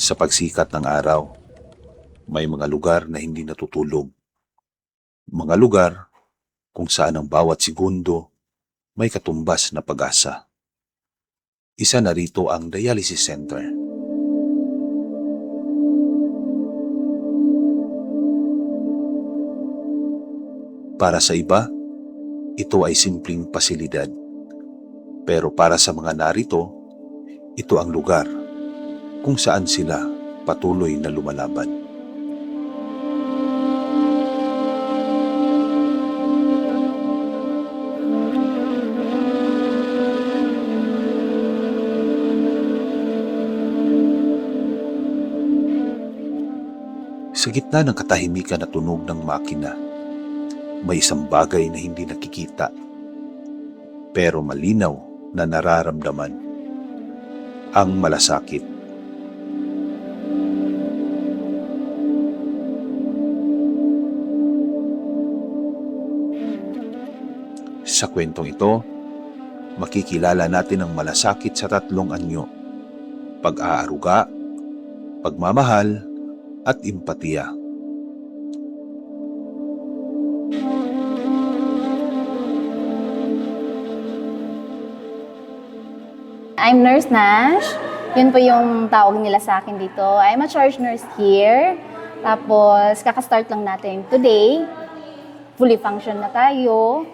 Sa pagsikat ng araw, may mga lugar na hindi natutulog. Mga lugar kung saan ang bawat segundo may katumbas na pag-asa. Isa na rito ang dialysis center. Para sa iba, ito ay simpleng pasilidad. Pero para sa mga narito, ito ang lugar kung saan sila patuloy na lumalaban. Sa gitna ng katahimikan at tunog ng makina, may isang bagay na hindi nakikita pero malinaw na nararamdaman: ang malasakit. Sa kwentong ito, makikilala natin ang malasakit sa tatlong anyo: pag-aaruga, pagmamahal, at empatiya. I'm Nurse Nash. Yun po yung tawag nila sa akin dito. I'm a charge nurse here. Tapos, kakastart lang natin today. Fully function na tayo.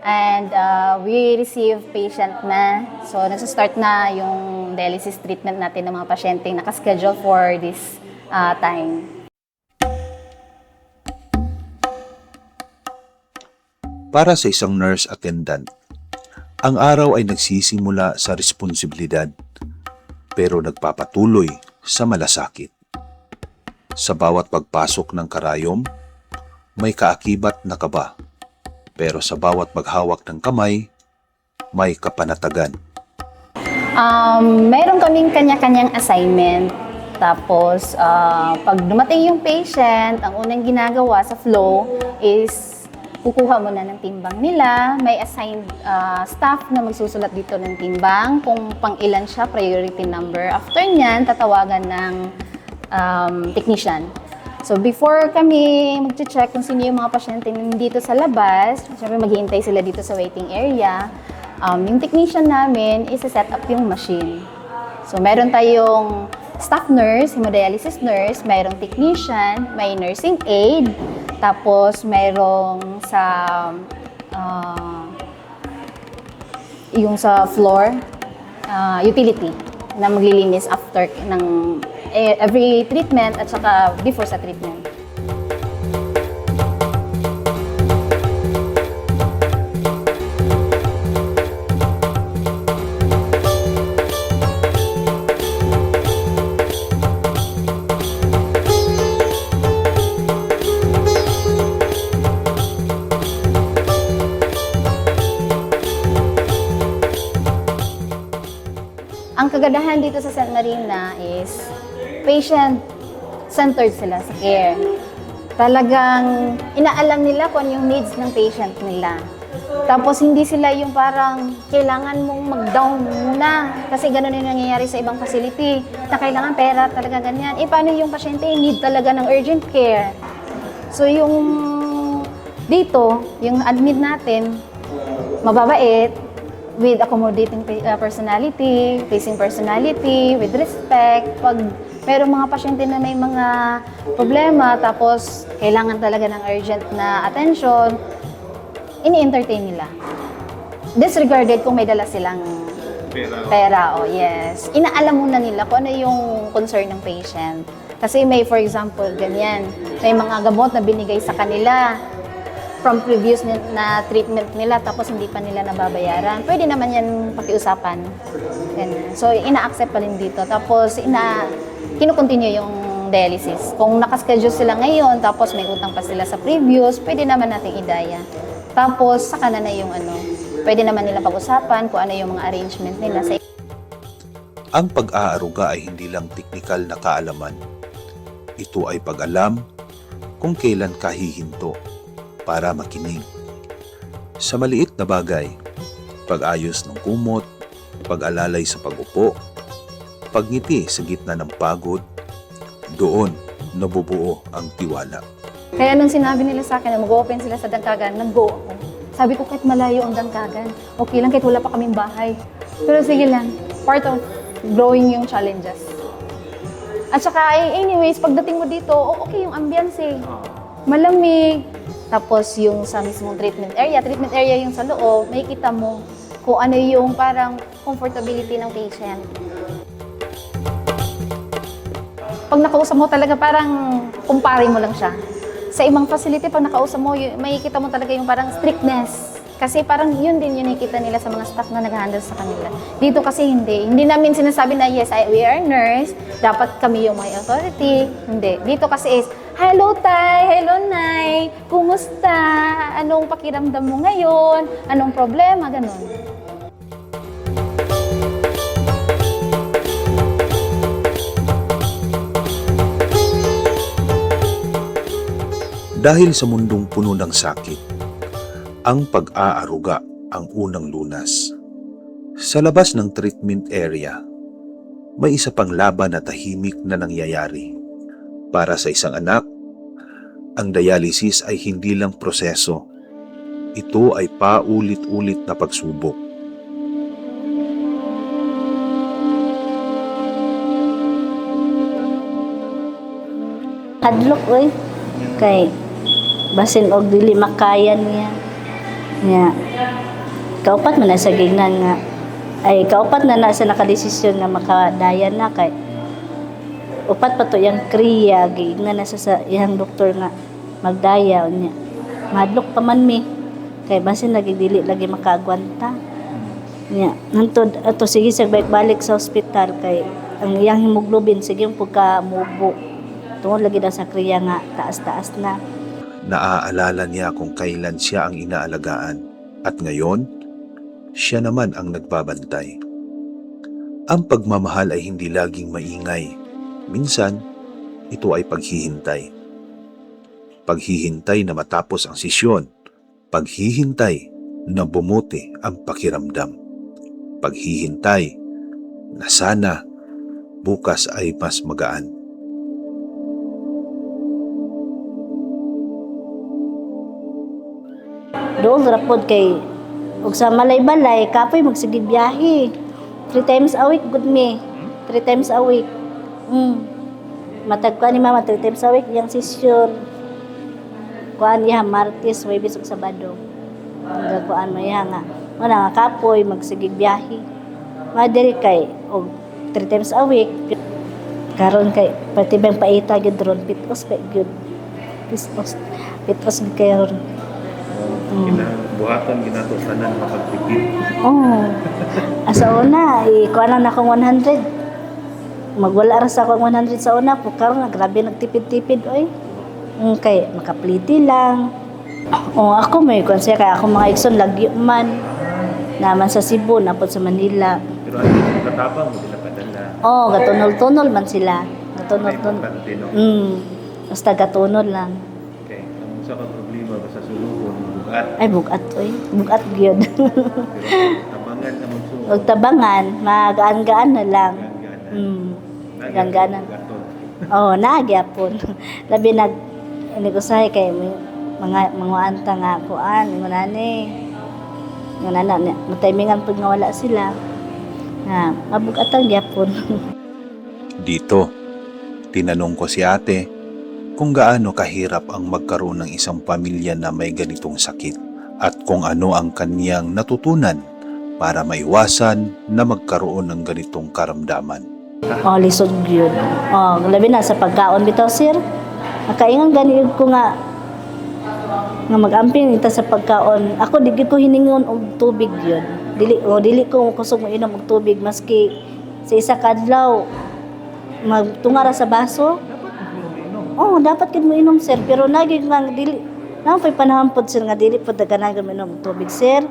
And we receive patient na. So, nasa-start na yung dialysis treatment natin ng mga pasyenteng nakaschedule for this time. Para sa isang nurse attendant, ang araw ay nagsisimula sa responsibilidad pero nagpapatuloy sa malasakit. Sa bawat pagpasok ng karayom, may kaakibat na kaba. Pero sa bawat maghawak ng kamay, may kapanatagan. Meron kaming kanya-kanyang assignment. Tapos, pag dumating yung patient, ang unang ginagawa sa flow is kukuha muna ng timbang nila. May assigned staff na magsusulat dito ng timbang. Kung pang ilan siya, priority number. After nyan, tatawagan ng technician. So before kami mag-check kung sino yung mga pasyente dito sa labas, syempre maghihintay sila dito sa waiting area, yung technician namin is-set up yung machine. So meron tayong staff nurse, hemodialysis nurse, mayroong technician, may nursing aide, tapos mayroong yung sa floor, utility na maglilinis after ng every treatment at saka before sa treatment. Ang kagandahan dito sa St. Marina is patient-centered sila sa care. Talagang inaalam nila kung ano yung needs ng patient nila. Tapos hindi sila yung parang kailangan mong mag-down muna kasi gano'n yung nangyayari sa ibang facility na kailangan pera talaga ganyan. Paano yung pasyente need talaga ng urgent care? So yung dito, yung admit natin, mababait, with accommodating personality, facing personality, with respect. Pag merong mga pasyente na may mga problema, tapos kailangan talaga ng urgent na attention, ini-entertain nila. Disregarded kung may dala silang pera. Oh yes. Inaalam muna nila kung ano yung concern ng patient. Kasi may, for example, ganyan, may mga gamot na binigay sa kanila from previous na treatment nila tapos hindi pa nila nababayaran. Pwede naman yan pakiusapan. Yan. So, ina-accept pa rin dito. Tapos, kinukontinue yung dialysis. Kung nakaschedule sila ngayon, tapos may utang pa sila sa previous, pwede naman nating idaya. Tapos, saka na yung pwede naman nila pag-usapan kung ano yung mga arrangement nila. Ang pag-aaruga ay hindi lang teknikal na kaalaman. Ito ay pag-alam kung kailan ka hihinto para makinig. Sa maliit na bagay, pag-ayos ng kumot, pag-alalay sa pag-upo, pagngiti sa gitna ng pagod, Doon nabubuo ang tiwala. Kaya nung sinabi nila sa akin na mag-open sila sa Dangkagan, nag-go ako. Sabi ko kahit malayo ang Dangkagan, okay lang kahit wala pa kaming bahay. Pero sige lang, part of growing yung challenges. At saka, anyways, pagdating mo dito, okay yung ambience eh. Malamig. Tapos yung sa mismong treatment area yung sa loob, makikita mo kung ano yung parang comfortability ng patient. Pag nakausap mo talaga, parang kumpare mo lang siya. Sa ibang facility, pag nakausap mo, makikita mo talaga yung parang strictness. Kasi parang yun din yung nakikita nila sa mga staff na nag-handle sa kanila. Dito kasi hindi. Hindi namin sinasabi na, yes, we are nurse, dapat kami yung may authority. Hindi. Dito kasi is, hello tay, hello nay, kumusta? Anong pakiramdam mo ngayon? Anong problema? Ganon. Dahil sa mundong puno ng sakit, ang pag-aaruga ang unang lunas. Sa labas ng treatment area, may isa pang laban na tahimik na nangyayari. Para sa isang anak, ang dialysis ay hindi lang proseso. Ito ay paulit-ulit na pagsubok. Hadlok oy kay basin og dili makayan niya. Nya kaupat man na sa gignan nga ay kaupat na sa nakadesisyon nga makadayan na kay upat pa to yang kriya gignan na sa iyang doktor nga magdaya niya. Madlok pa man mi kay basin lagi dili lagi makaagwanta. Nya nantod ato sige sa balik sa ospital kay ang iyang hemoglobin sige pagka mubo. Tungod lagi daw sa kriya nga taas-taas na. Naaalala niya kung kailan siya ang inaalagaan at ngayon, siya naman ang nagbabantay. Ang pagmamahal ay hindi laging maingay. Minsan, ito ay paghihintay. Paghihintay na matapos ang sesyon. Paghihintay na bumuti ang pakiramdam. Paghihintay na sana bukas ay mas magaan. Doon rapod kay ug sa malay-balay kapoy magsige biyahe 3 times a week good me 3 times a week matag ko ni mama 3 times a week yang session kuan niya Martes Huwebes ug Sabado hanggang kuan mo iya nga wala nga kapoy magsige biyahe madiri kay og 3 times a week karon kay pati bang paita gyud ron pitos pa gyud pitos kay ron. Buhatan ginatusanan makagtipid. Oh. Asa una, ikuha na akong 100. Magwala ra sa akong 100 sa una, po karon grabe nagtipid-tipid oy. Kay makapliti lang. Ako may kuan siya kay ako mga igsoon lagyo man. Naman sa Cebu, napod sa Manila. Pero ano yung katabang mo pinapadala? Gatunol-tunol man sila. Gatunol-tunol. Importante, no? Basta gatunol lang. Okay. Ang sa problema ba sa sulukon, bugat. Ay, bugat oy. Bugat gyud. Pero tabangan na mo so. Ug tabangan, magaan-gaan na lang. Gaan-gaan na. Nagyapon. Labi nag-usahay kay mga anta nga kuan, ngunani. Ngunana, matimingan pag nga wala sila. Mabugatan gyapon. Dito, tinanong ko si ate kung gaano kahirap ang magkaroon ng isang pamilya na may ganitong sakit at kung ano ang kanyang natutunan para maiwasan na magkaroon ng ganitong karamdaman. Lisod yun. Labi na sa pagkaon bitaw sir. Nakaingan ganiyod ko nga mag-amping ita sa pagkaon. Ako di gyud ko hiningon og tubig yun. Dili ko kusog mo inom og tubig maski sa isa ka adlaw magtungara sa baso. Dapat gid mo inom sir, pero nagi nga dili. Nang pay panahon pod sir nga dili pod daghanan mo inom og tubig sir.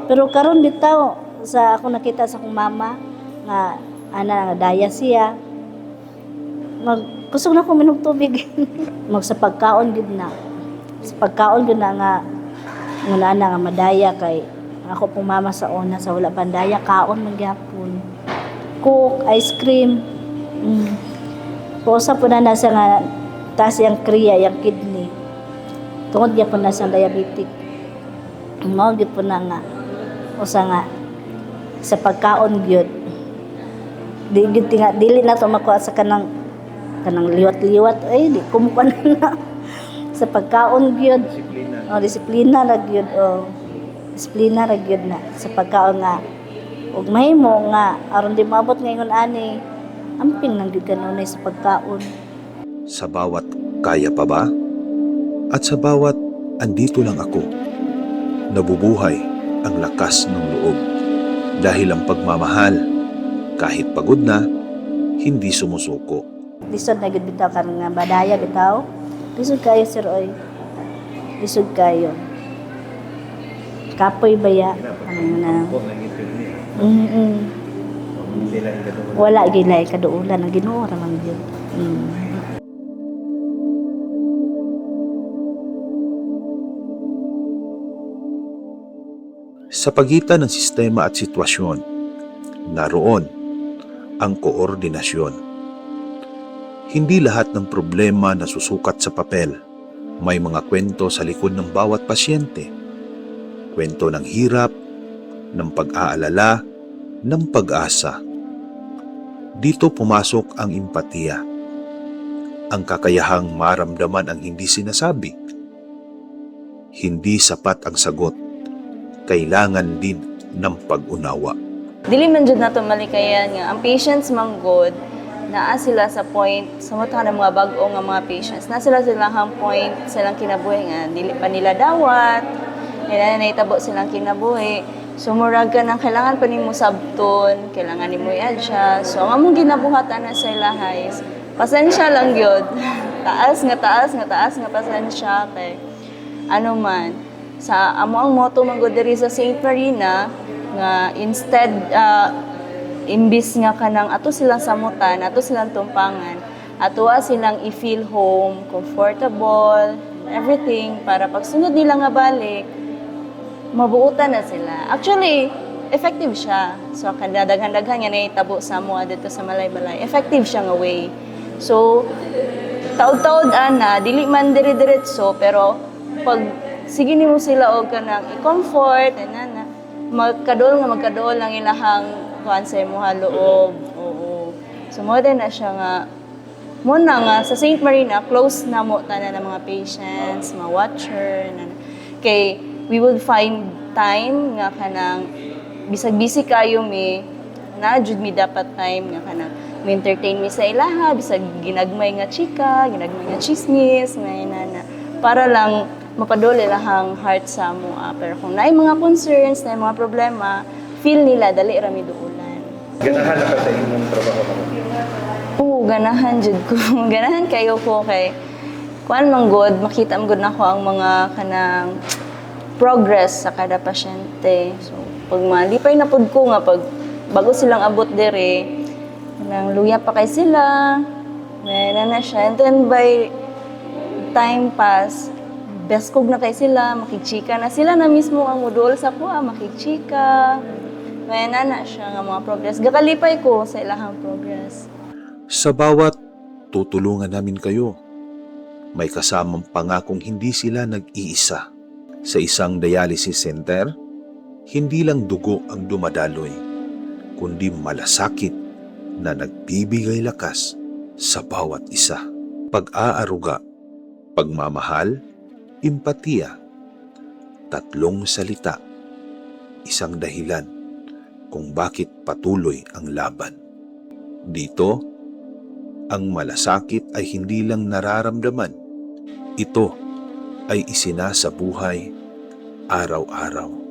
Pero karon bitaw sa ako nakita sa akong mama nga ana nga daya siya. Kusog na ko minom tubig. Sa pagkaon gid na. Sa pagkaon gid na nga nguna na nga madaya kay ako pong mama sa una sa wala pandaya kaon man gyapon. Coke, ice cream. Kusa po na nasa nga taas yung kriya, yung kidney. Tungod niya po na sa diabetic. Mo gid po na nga usa nga sa pagkaon gyud. Dili na to makuha sa kanang liwat-liwat ay di kumukuha na sa pagkaon gyud. Disiplina. Disiplina ra gyud. Disiplina ra gyud na sa pagkaon nga ug mahimo nga aron di maabot ngayon ani amping nang gyud kanunay sa pagkaon. Sa bawat kaya pa ba? At sa bawat andito lang ako, nabubuhay ang lakas ng loob. Dahil ang pagmamahal, kahit pagod na, hindi sumusuko. Lisod na gyud bitaw karon nga badaya bitaw. Lisod kayo sir oy. Lisod kayo. Kapoy baya ano na. Po, nag-interview niya. Hindi lang ikadulan. Wala gilay kaduulan ang Ginoo ra man gyud. Sa pagitan ng sistema at sitwasyon, naroon ang koordinasyon. Hindi lahat ng problema na susukat sa papel. May mga kwento sa likod ng bawat pasyente. Kwento ng hirap, ng pag-aalala, ng pag-asa. Dito pumasok ang empatiya. Ang kakayahang maramdaman ang hindi sinasabi. Hindi sapat ang sagot. Kailangan din ng pag-unawa. Dili man jud nato malikayan nga ang patients manggod naa sila sa point sa mga ng mga bag-o nga mga patients na silang point silang kinabuhi nga dili pa nila dawat nila nahitabo silang kinabuhi so murag ka nang kailangan pa nimo sabton kailangan nimo i-adjust so ang among ginabuhatan na sa ilahays pasensya lang gyud taas nga pasensya kay ano man sa amo ang motto manggod diri sa St. Marina nga instead imbis nga kanang ato silang samutan, ato silang tumpangan, atoa silang i-feel home, comfortable, everything para pag sunod nila nga balik, mabuutan na sila. Actually, effective siya. So kada daghan-daghan nga nahitabo sa mga dito sa Malay-Balay, effective siya nga way. So taud-taud ana, dili man dire-diretso pero pag sige nimo sila og kanang i-comfort ana magkadol lang ilahang kuan sa imong loob. Oo. So mo din na siya nga mo na nga sa St. Marina close na mo tanan ng mga patients, mga watcher kay we would find time nga kanang bisag busy kayo mi na jud mi dapat time nga kanang mi entertain mi sa ilaha bisag ginagmay nga chika, ginagmay nga chismis, may nana para lang mapadole lahang heart sa mo. Pero kung naay mga concerns, naay mga problema, feel nila dali ra mi duulan. Ganahan na ka sa imong trabaho mo. Oo, ganahan jud ko. Ganahan kayo ko kay kuan man good, makita man good nako ang mga kanang progress sa kada pasyente. So pag malipay na pud ko nga pag bago silang abot dire, kanang luya pa kay sila. Na siya. And then by time pass, best kog na kay sila, makikchika na sila na mismo ang modul sa kuha, makikchika. May na siya nga mga progress. Gakalipay ko sa ilahang progress. Sa bawat tutulungan namin kayo, may kasamang pangakong hindi sila nag-iisa. Sa isang dialysis center, hindi lang dugo ang dumadaloy, kundi malasakit na nagbibigay lakas sa bawat isa. Pag-aaruga, pagmamahal, empatiya, tatlong salita, isang dahilan kung bakit patuloy ang laban. Dito, ang malasakit ay hindi lang nararamdaman, ito ay isinasabuhay araw-araw.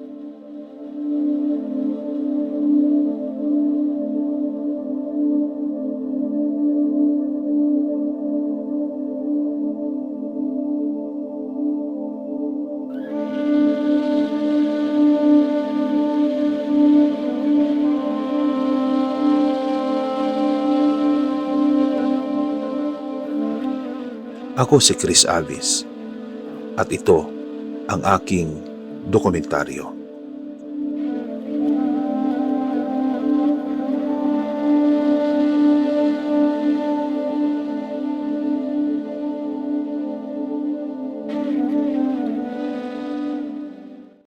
Ako si Chris Avis at ito ang aking dokumentaryo.